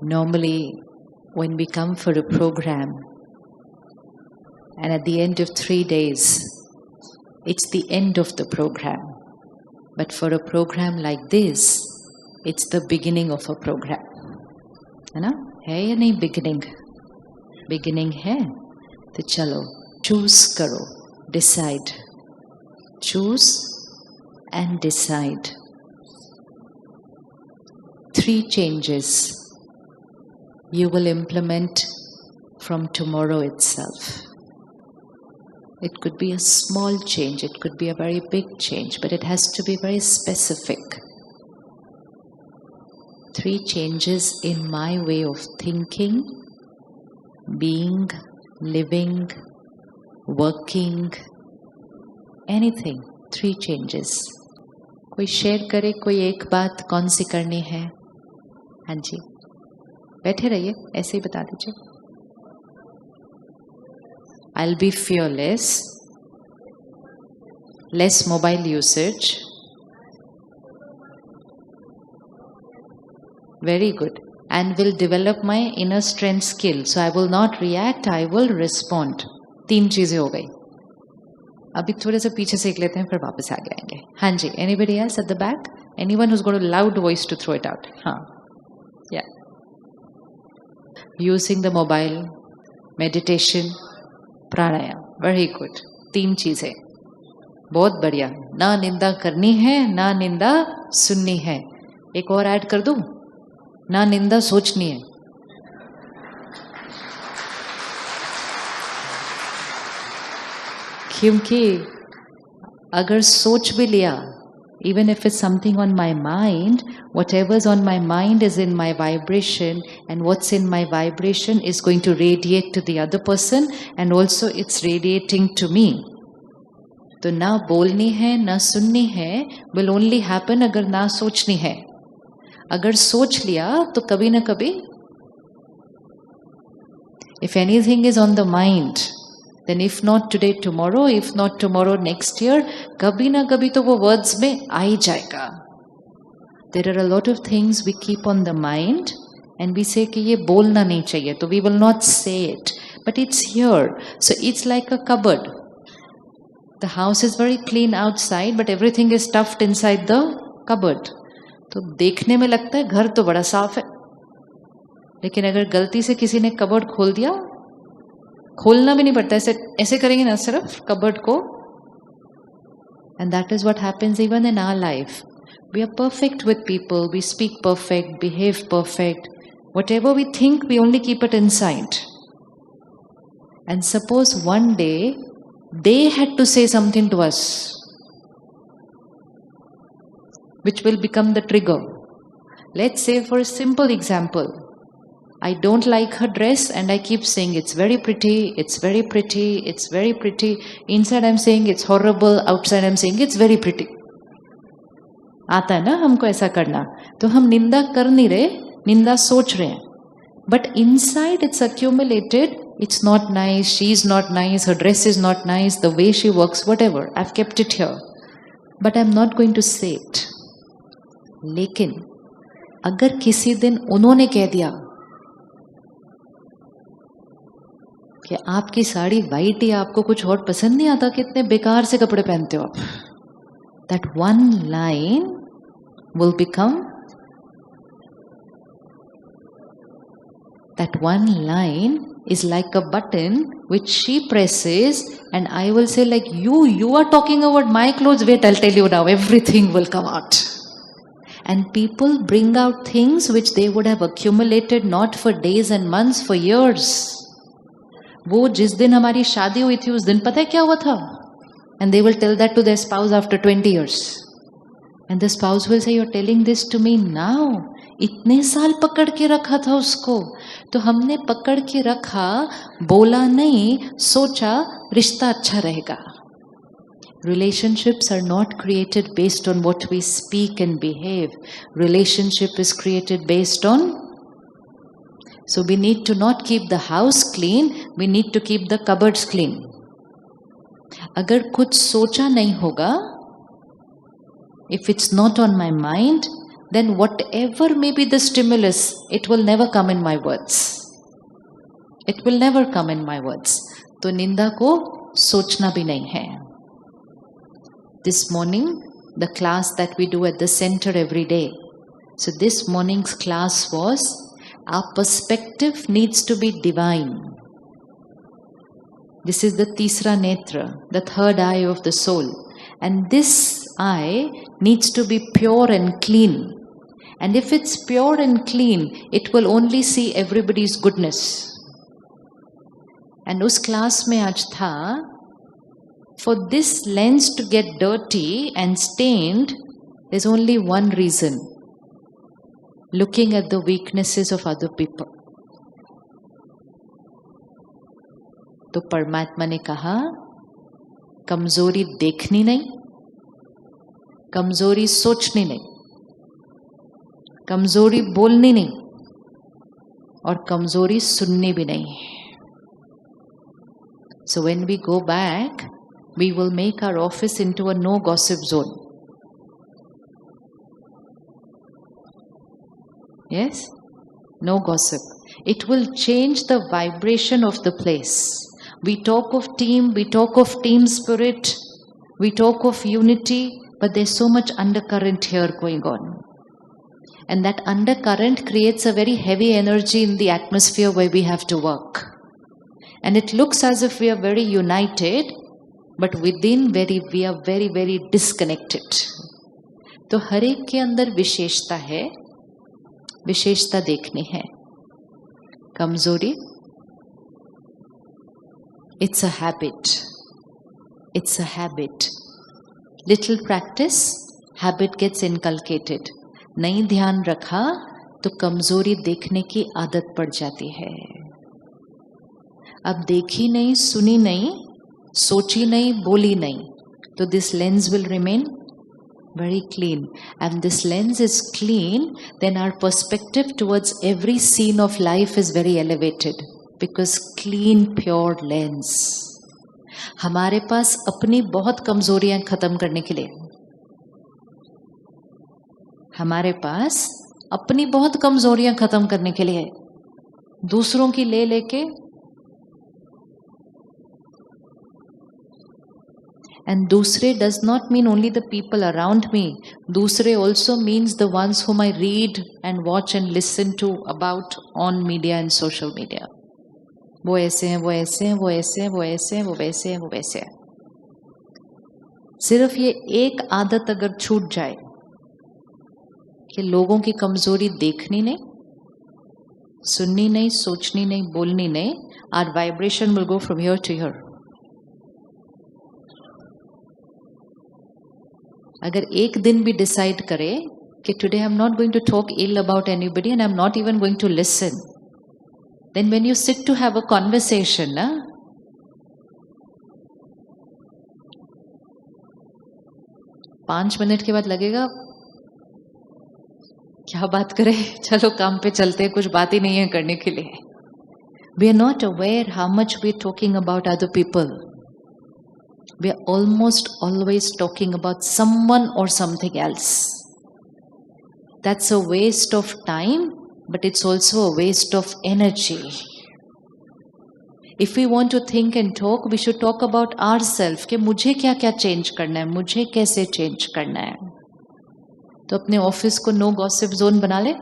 Normally, when we come for a program, and at the end of 3 days, it's the end of the program. But for a program like this, it's the beginning of a program. है ना? है या नहीं beginning? Beginning है? तो चलो, choose करो, decide. Choose and decide. 3 changes you will implement from tomorrow itself. It could be a small change, it could be a very big change, but it has to be very specific. 3 changes in my way of thinking, being, living, working, anything. 3 changes. कोई share करे, कोई एक बात कौन सी करनी है? हाँ जी, बैठे रहिए, ऐसे ही बता दीजिए. I'll be fearless, less mobile usage. Very good. And will develop my inner strength skill. So I will not react, I will respond. 3 चीजें हो गई. अभी थोड़े से पीछे सीख लेते हैं, फिर वापस आगे आएंगे. हाँ जी, anybody else at the back? Anyone who's got a loud voice to throw it out? हाँ, yeah. Using the mobile, meditation, pranayama. Very good. 3 चीजें. बहुत बढ़िया. ना निंदा करनी है, ना निंदा सुननी है. एक और ऐड कर दूं? ना निंदा सोचनी है. क्योंकि अगर सोच भी लिया, even if it's something on my mind, whatever's on my mind is in my vibration, and what's in my vibration is going to radiate to the other person, and also it's radiating to me. तो ना बोलनी है, ना सुननी है, will only happen अगर ना सोचनी है. अगर सोच लिया तो कभी ना कभी, if anything is on the mind, then if not today, tomorrow, if not tomorrow, next year, कभी ना कभी तो वो words में आ ही जाएगा. There are a lot of things we keep on the mind and we say कि ये बोलना नहीं चाहिए, तो we will not say it, but it's here. So it's like a cupboard. The house is very clean outside, but everything is stuffed inside the cupboard. तो देखने में लगता है घर तो बड़ा साफ है, लेकिन अगर गलती से किसी ने कबर्ड खोल दिया, खोलना भी नहीं पड़ता, ऐसे ऐसे करेंगे ना सिर्फ कबर्ड को. And that is what happens even in our life. We are perfect with people, we speak perfect, behave perfect. Whatever we think, we only keep it inside. And suppose one day they had to say something to us, which will become the trigger. Let's say, for a simple example, I don't like her dress and I keep saying it's very pretty, it's very pretty, it's very pretty. Inside I'm saying it's horrible, outside I'm saying it's very pretty. आता है ना हमको ऐसा करना. तो हम निंदा कर नहीं रहे, निंदा सोच रहे हैं. But inside it's accumulated, it's not nice, she's not nice, her dress is not nice, the way she works, whatever. I've kept it here. But I'm not going to say it. लेकिन अगर किसी दिन उन्होंने कह दिया कि आपकी sari white है, आपको कुछ और पसंद नहीं आता, कितने बेकार से कपड़े पहनते हो आप, that one line will become, that one line is like a button which she presses, and I will say like, you are talking about my clothes, wait, I'll tell you now, everything will come out. And people bring out things which they would have accumulated not for days and months, for years. वो जिस दिन हमारी शादी हुई थी, उस दिन पता है क्या हुआ था? And they will tell that to their spouse after 20 years. And the spouse will say, you're telling this to me now. इतने साल पकड़ के रखा था उसको. तो हमने पकड़ के रखा, बोला नहीं, सोचा रिश्ता अच्छा रहेगा. Relationships are not created based on what we speak and behave. Relationship is created based on. So we need to not keep the house clean, we need to keep the cupboards clean. अगर कुछ सोचा नहीं होगा, if it's not on my mind, then whatever may be the stimulus, it will never come in my words. It will never come in my words. तो निंदा को सोचना भी नहीं है. This morning, the class that we do at the center every day. So this morning's class was, our perspective needs to be divine. This is the Tisra Netra, the third eye of the soul. And this eye needs to be pure and clean. And if it's pure and clean, it will only see everybody's goodness. And us class में आज था, for this lens to get dirty and stained, there's only one reason. Looking at the weaknesses of other people. तो परमात्मा ने कहा, कमजोरी देखनी नहीं, कमजोरी सोचनी नहीं, कमजोरी बोलनी नहीं, और कमजोरी सुननी भी नहीं. So when we go back, we will make our office into a no gossip zone. Yes? No gossip. It will change the vibration of the place. We talk of team, we talk of team spirit, we talk of unity, but there's so much undercurrent here going on. And that undercurrent creates a very heavy energy in the atmosphere where we have to work. And it looks as if we are very united, but within we are very, very disconnected. तो हर एक के अंदर विशेषता है, विशेषता देखनी है. कमजोरी, it's a habit. It's a habit. Little practice, habit gets inculcated. नहीं ध्यान रखा तो कमजोरी देखने की आदत पड़ जाती है. अब देखी नहीं, सुनी नहीं, सोची नहीं, बोली नहीं, तो this lens will remain very clean. And this lens is clean, then our perspective towards every scene of life is very elevated. Because clean, pure lens. हमारे पास अपनी बहुत कमजोरियां खत्म करने के लिए, हमारे पास अपनी बहुत कमजोरियां खत्म करने के लिए दूसरों की ले लेके, and दूसरे does not mean only the people around me. दूसरे also means the ones whom I read and watch and listen to about on media and social media. वो ऐसे हैं, वो ऐसे हैं, वो ऐसे हैं, वो ऐसे हैं, वो वैसे हैं, वो वैसे हैं. सिर्फ ये एक आदत अगर छूट जाए कि लोगों की कमजोरी देखनी नहीं, सुननी नहीं, सोचनी नहीं, बोलनी नहीं, our vibration will go from here to here. अगर एक दिन भी डिसाइड करे कि today I'm not going to talk ill about anybody and I'm not even going to listen, then when you sit to have a conversation, 5 minute के बाद लगेगा क्या बात करें, चलो काम पे चलते हैं, कुछ बात ही नहीं है करने के लिए. We are not aware how much we are talking about other people. We are almost always talking about someone or something else. That's a waste of time, but it's also a waste of energy. If we want to think and talk, we should talk about ourselves कि मुझे क्या क्या change करना है, मुझे कैसे change करना है. तो अपने ऑफिस को नो गॉसिप जोन बना ले.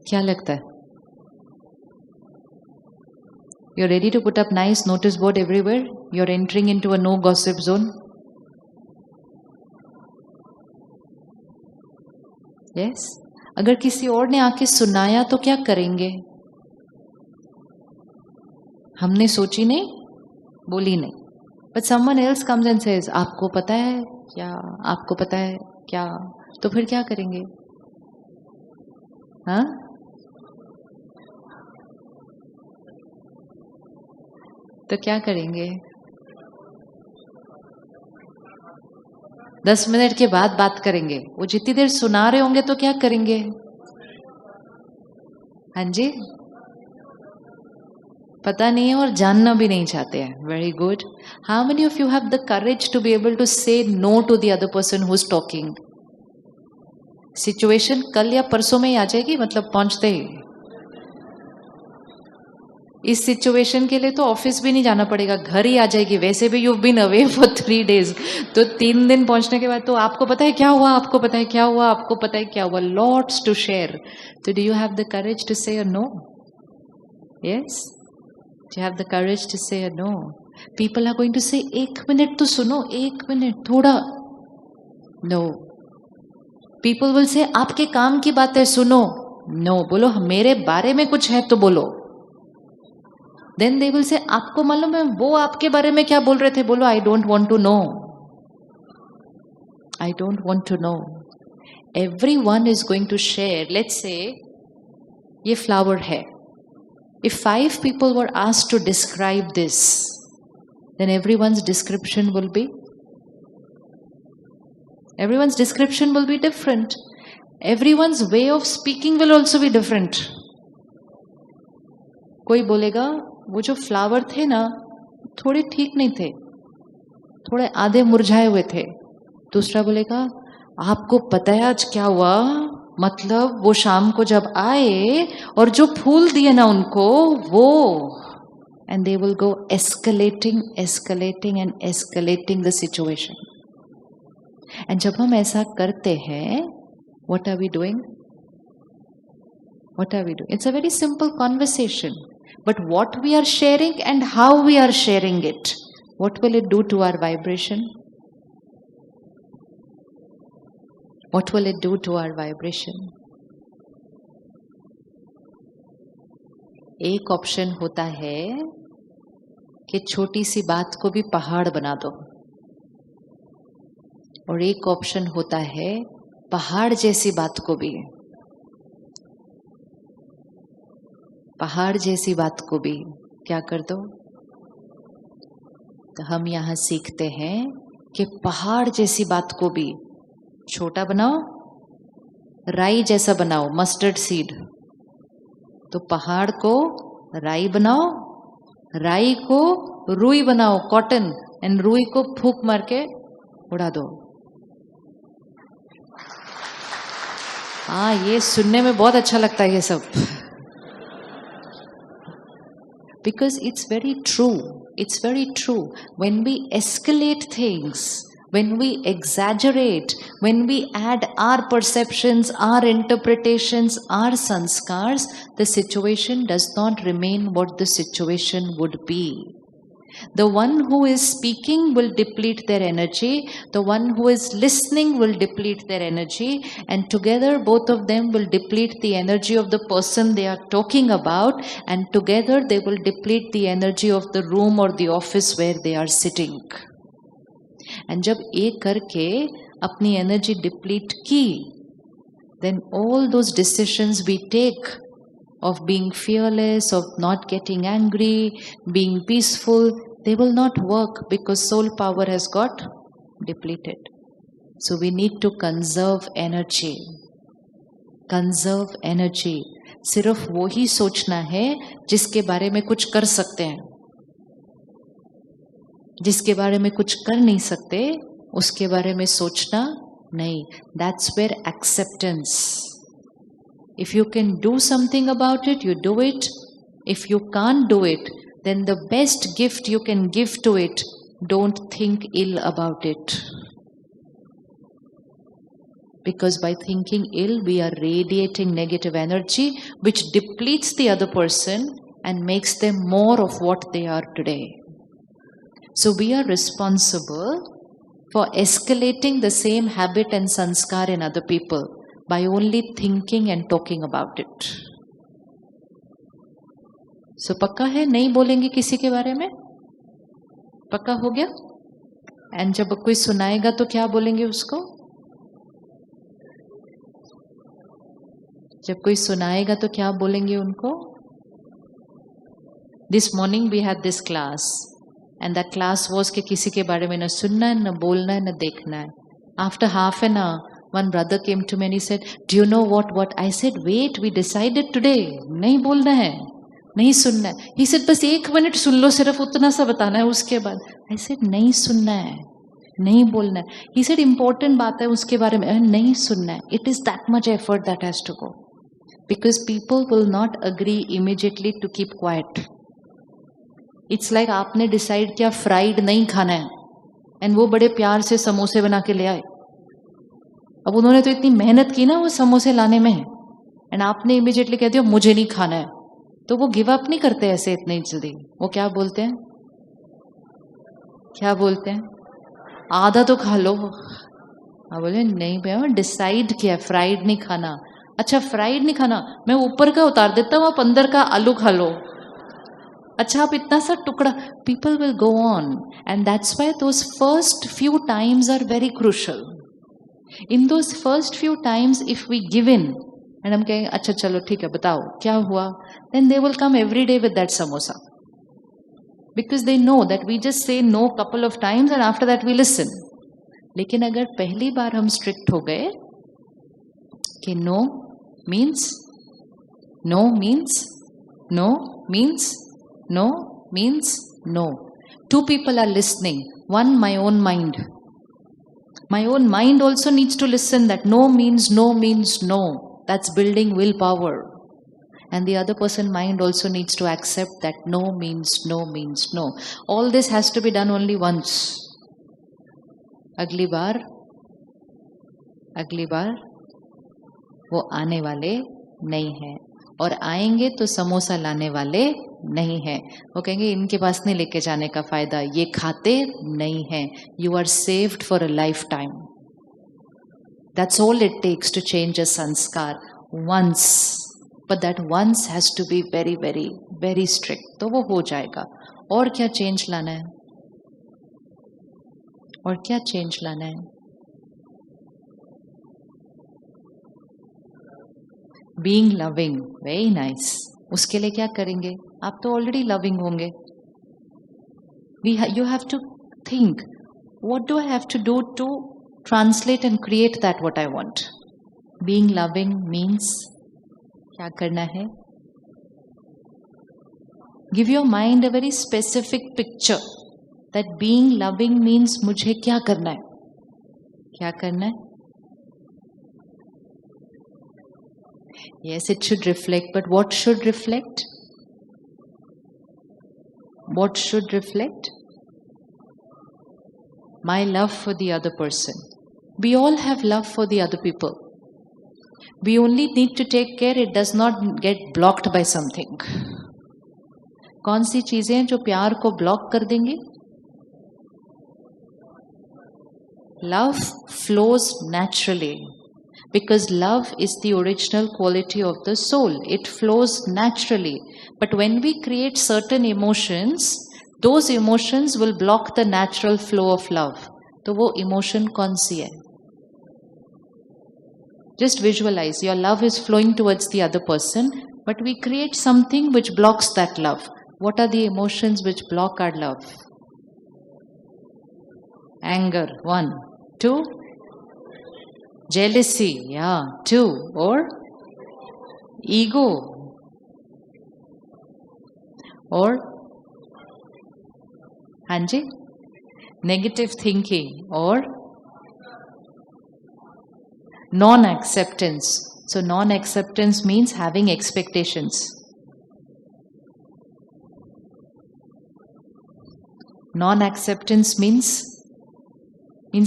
क्या लगता है? You're ready to put up nice notice board everywhere? You're entering into a no gossip zone? Yes? अगर किसी और ने आके सुनाया तो क्या करेंगे? हमने सोची नहीं, बोली नहीं. But someone else comes and says, आपको पता है क्या? आपको पता है क्या? तो फिर क्या करेंगे? हाँ? तो क्या करेंगे? 10 मिनट के बाद बात करेंगे. वो जितनी देर सुना रहे होंगे तो क्या करेंगे? हाँ जी, पता नहीं है और जानना भी नहीं चाहते हैं. Very good. How many of you have the courage to be able to say no to the other person who is talking? Situation कल या परसों में ही आ जाएगी, मतलब पहुंचते ही। इस सिचुएशन के लिए तो ऑफिस भी नहीं जाना पड़ेगा, घर ही आ जाएगी। वैसे भी you been away for 3 days, तो 3 दिन पहुंचने के बाद तो आपको पता है क्या हुआ, आपको पता है क्या हुआ, आपको पता है क्या हुआ, लॉट्स टू शेयर। तो do you have the courage to say no? Yes, do have the courage to say no? People are going to say 1 minute तो सुनो, 1 मिनट थोड़ा। नो, पीपल विल से आपके काम की बातें सुनो। नो, बोलो मेरे बारे में कुछ है तो बोलो। देन दे विल से आपको मालूम है वो आपके बारे में क्या बोल रहे थे, बोलो I don't want to know, I don't want to know. Everyone is going to share. Let's say ये फ्लावर है, इफ 5 people were asked to describe this, then everyone's description will be different. Everyone's way of speaking will also be different. कोई बोलेगा वो जो flower थे ना थोड़े ठीक नहीं थे, थोड़े आधे मुरझाए हुए थे। दूसरा बोलेगा आपको पता है आज क्या हुआ, मतलब वो शाम को जब आए और जो फूल दिए ना उनको वो, and they will go escalating and escalating the situation. And जब हम ऐसा करते हैं, what are we doing? It's a very simple conversation, but what we are sharing and how we are sharing it, what will it do to our vibration? What will it do to our vibration? एक option होता है कि छोटी सी बात को भी पहाड़ बना दो, और एक ऑप्शन होता है पहाड़ जैसी बात को भी, पहाड़ जैसी बात को भी क्या कर दो। तो हम यहां सीखते हैं कि पहाड़ जैसी बात को भी छोटा बनाओ, राई जैसा बनाओ, मस्टर्ड सीड। तो पहाड़ को राई बनाओ, राई को रुई बनाओ, कॉटन, एंड रुई को फूंक मार के उड़ा दो। हाँ, ये सुनने में बहुत अच्छा लगता है ये सब, because it's very true. It's very true. When we escalate things, when we exaggerate, when we add our perceptions, our interpretations, our sanskars, the situation does not remain what the situation would be. The one who is speaking will deplete their energy, the one who is listening will deplete their energy, and together both of them will deplete the energy of the person they are talking about, and together they will deplete the energy of the room or the office where they are sitting. And जब एक करके अपनी energy deplete की, then all those decisions we take of being fearless, of not getting angry, being peaceful, they will not work because soul power has got depleted. So we need to conserve energy. Conserve energy. सिर्फ वो ही सोचना है जिसके बारे में कुछ कर सकते हैं, जिसके बारे में कुछ कर नहीं सकते उसके बारे में सोचना नहीं. That's where acceptance. If you can do something about it, you do it. If you can't do it, then the best gift you can give to it, don't think ill about it. Because by thinking ill, we are radiating negative energy, which depletes the other person and makes them more of what they are today. So we are responsible for escalating the same habit and sanskar in other people by only thinking and talking about it. So पक्का है नहीं बोलेंगे किसी के बारे में? पक्का हो गया? एंड जब कोई सुनाएगा तो क्या बोलेंगे उसको? जब कोई सुनाएगा तो क्या बोलेंगे उनको? This morning we had this class and that class was कि किसी के बारे में न सुनना है, न बोलना है, न देखना है. After half an hour, one brother came to me and he said, "Do you know what?" I said, "Wait, we decided today. नहीं बोलना है, नहीं सुनना है." He said, "बस 1 मिनट सुन लो, सिर्फ उतना सा बताना है उसके बाद." I said, "नहीं सुनना है." नहीं बोलना है. He said important बात है उसके बारे में नहीं सुनना है. It is that much effort that has to go. Because people will not agree immediately to keep quiet. It's like आपने डिसाइड किया फ्राइड नहीं खाना है एंड वो बड़े प्यार से समोसे बना के ले आए. अब उन्होंने तो इतनी मेहनत की ना वो समोसे लाने में एंड आपने इमीडिएटली कह दिया मुझे नहीं खाना है. तो वो गिव अप नहीं करते ऐसे इतनी जल्दी. वो क्या बोलते हैं, क्या बोलते हैं, आधा तो खा लो. हाँ बोले नहीं भैया डिसाइड किया फ्राइड नहीं खाना. अच्छा फ्राइड नहीं खाना, मैं ऊपर का उतार देता हूँ आप अंदर का आलू खा लो. अच्छा आप इतना सा टुकड़ा. People will go on and that's why those first few times are very crucial. In those first few times if we give in and हम कहेंगे अच्छा चलो ठीक है बताओ क्या हुआ, then they will come every day with that samosa. Because they know that we just say no couple of times and after that we listen. लेकिन अगर पहली बार हम स्ट्रिक्ट हो गए कि no means no means no means no means no. Two people are listening. One, my own mind. My own mind also needs to listen that no means no means no. That's building willpower. And the other person mind also needs to accept that no means no means no. All this has to be done only once. अगली बार वो आने वाले नहीं है और आएंगे तो समोसा लाने वाले नहीं है. वो कहेंगे इनके पास नहीं लेके जाने का फायदा, ये खाते नहीं है. You are saved for a lifetime. That's all it takes to change a sanskar once. But that once has to be very very very strict. तो वो हो जाएगा. और क्या चेंज लाना है, और क्या चेंज लाना है. Being loving, very nice. उसके लिए क्या करेंगे, आप तो ऑलरेडी लविंग होंगे. You have to think what do I have to do to translate and create that what I want. Being loving means क्या करना है. Give your mind a very specific picture that being loving means मुझे क्या करना है, क्या करना है. Yes, it should reflect, but what should reflect? What should reflect? My love for the other person. We all have love for the other people. We only need to take care it does not get blocked by something. कौन सी चीजें जो प्यार को block कर देंगी? Love flows naturally. Because love is the original quality of the soul. It flows naturally. But when we create certain emotions, those emotions will block the natural flow of love. तो वो emotion कौन सी है? Just visualize your love is flowing towards the other person, but we create something which blocks that love. What are the emotions which block our love? Anger, 1. 2. Jealousy, yeah, 2. Or ego, or Hanji, negative thinking, or non-acceptance. So non-acceptance means having expectations. Non-acceptance means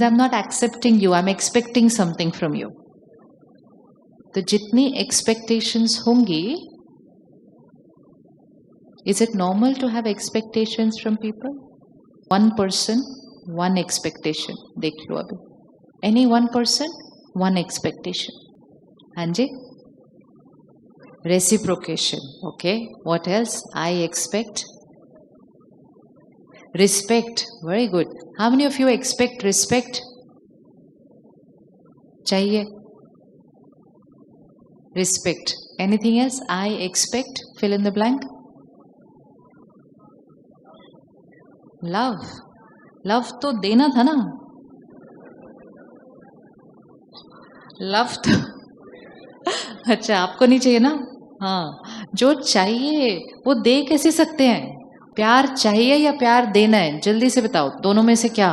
I'm not accepting you, I'm expecting something from you. तो जितनी expectations होंगी, is it normal to have expectations from people? One person, one expectation. देख लो अभी. Any one person, one expectation. हाँ जी? Reciprocation. Okay. What else? I expect. Respect. Very good. How many of you expect respect? चाहिए. Respect. Anything else? I expect. Fill in the blank. Love. Love तो देना था ना. Love तो अच्छा आपको नहीं चाहिए ना. हाँ, जो चाहिए वो दे कैसे सकते हैं? प्यार चाहिए या प्यार देना है? जल्दी से बताओ, दोनों में से क्या?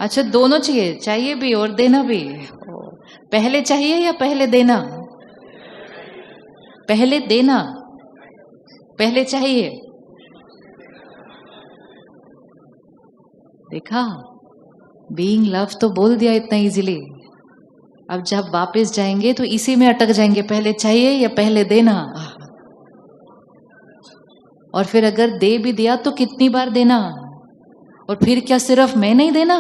अच्छा, दोनों चाहिए, चाहिए भी और देना भी। पहले चाहिए या पहले देना? पहले देना, पहले चाहिए। देखा, बीइंग लव तो बोल दिया इतना इजीली। अब जब वापस जाएंगे तो इसी में अटक जाएंगे, पहले चाहिए या पहले देना। और फिर अगर दे भी दिया तो कितनी बार देना? और फिर क्या सिर्फ मैं नहीं देना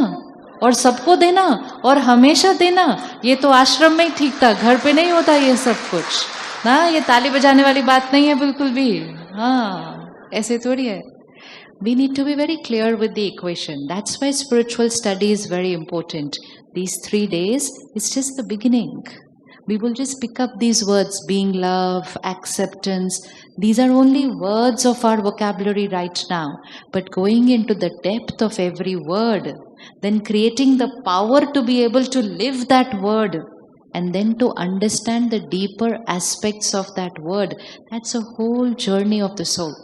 और सबको देना और हमेशा देना? ये तो आश्रम में ही ठीक था, घर पे नहीं होता ये सब कुछ ना। ये ताली बजाने वाली बात नहीं है बिल्कुल भी। हाँ, ऐसे थोड़ी है। We need to be very clear with the equation. That's why spiritual study is very important. These 3 days is just the beginning. We will just pick up these words, being love, acceptance. These are only words of our vocabulary right now. But going into the depth of every word, then creating the power to be able to live that word, and then to understand the deeper aspects of that word, that's a whole journey of the soul.